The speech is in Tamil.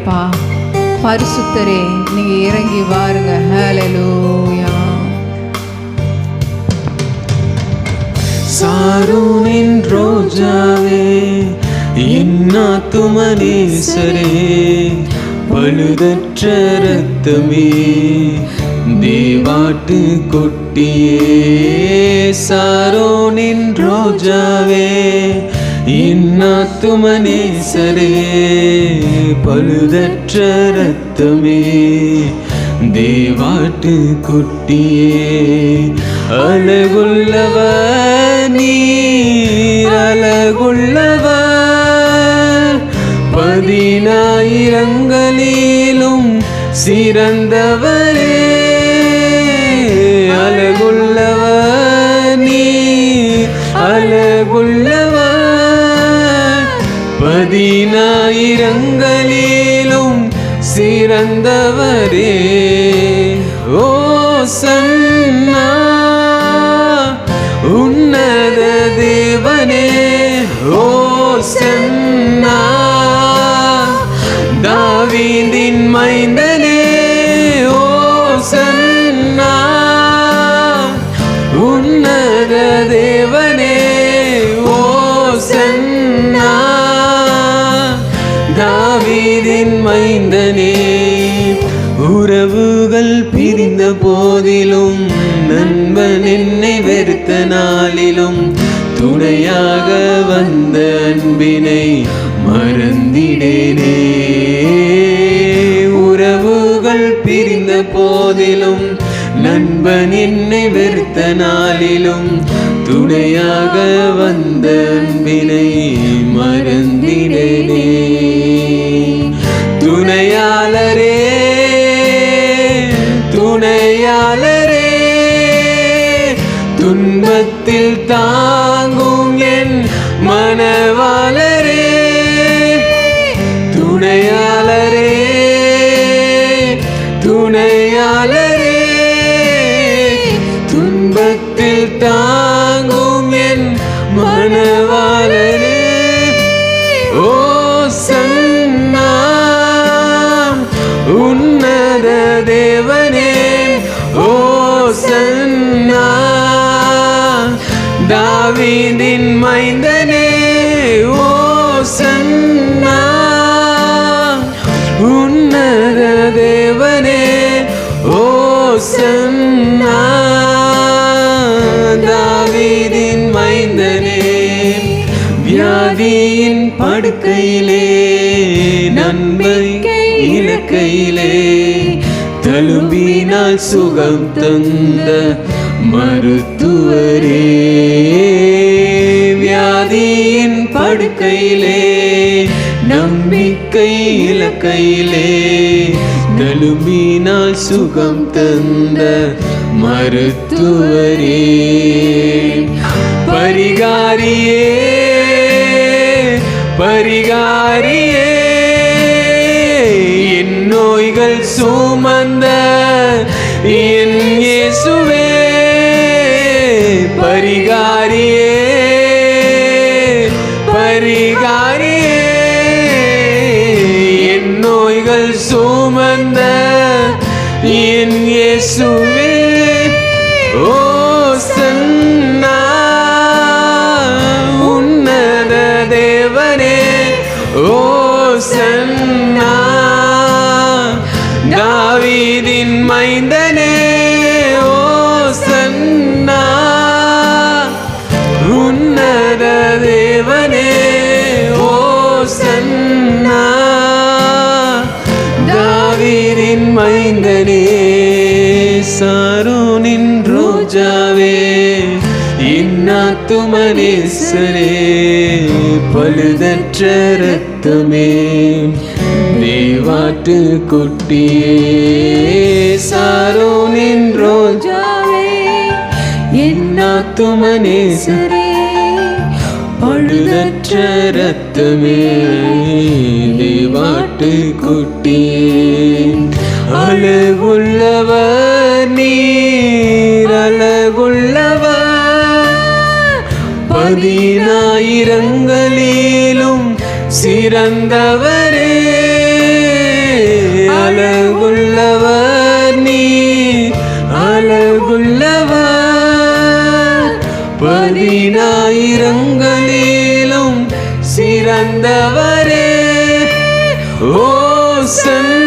அப்பா. பரிசுத்தரே, நீங்க இறங்கி வாருங்க. ஹல்லேலூயா. சாரோனின் ரோஜாவே, என் ஆத்துமனேசரே, பழுதற்ற ரத்தமே, தேவாட்டு கொட்டியே. சாரோனின் ரோஜாவே, என் ஆத்துமனேசரே, பழுதற்ற ரத்தமே, தேவாட்டு குட்டியே. அழகுள்ளவர் நீர், அழகுள்ளவர், 10,000ங்களிலும் சிறந்தவரே. அழகுள்ளவர் நீர், அழகுள்ளவர், 10,000ங்களிலும் சிறந்தவரே. ஓசன்னா உன்னத தேவனே, ஓசன்னா தாவீதின் மைந்தனே, ஓசன்னா உன்னத தேவனே, ஓசன்னா தாவீதின் மைந்தனே. உறவுகள் பிரிந்த போதிலும், நண்பன் என்னை வெறுத்த நாளிலும், துணையாக வந்த அன்பினை மறந்திடேனே. உறவுகள் பிரிந்த போதிலும், நண்பன் என்னை வெறுத்த நாளிலும், துணையாக வந்த அன்பினை மறந்திடேனே. துணையாளரே, துணையாளரே, துன்பத்தில் தாங்கும் என் மனவாளரே. துணையாளரே, துணையாளரே, துன்பத்தில் தாங்கும் என் மனவாளரே. ஓசன்னா உன்னத தேவனே, ஓசன்னா தாவீதின் மைந்தனே, ஓசன்னா உன்னத தேவனே, ஓசன்னா தாவீதின் மைந்தனே. வியாதியின் படுக்கையிலே, நன்மை இலக்கையிலே, தழும்பினால் சுகம் தந்த மருத்துவரே. வியாதியின் படுக்கையிலே, நம்பிக்கை இலக்கையிலே, தழும்பினால் சுகம் தந்த மருத்துவரே. பரிகாரியே, பரிகாரியே, என் நோய்கள் சுமந்த என் இயேசுவே. பரிகாரியே, பரிகாரியே, என் நோய்கள் சுமந்த என் இயேசுவே. ஓசன்னா உன்னத தேவனே, ஓசன்னா தாவீதின் மைந்தனே, ஓசன்னா உன்னத தேவனே, ஓசன்னா தாவீதின் மைந்தனே. சாரோனின் ரோஜாவே, என் ஆத்துமனேசரே, பழுதற்ற ரத்தமே, தேவாட்டு குட்டியே. சாரோனின் ரோஜாவே, என் ஆத்துமனேசரே, பழுதற்ற ரத்தமே, தேவாட்டு குட்டியே. அழகுள்ளவர் நீர், அழகுள்ளவர், 10,000ங்களிலும் சிறந்தவரே. தந்தவரே ஓ சன்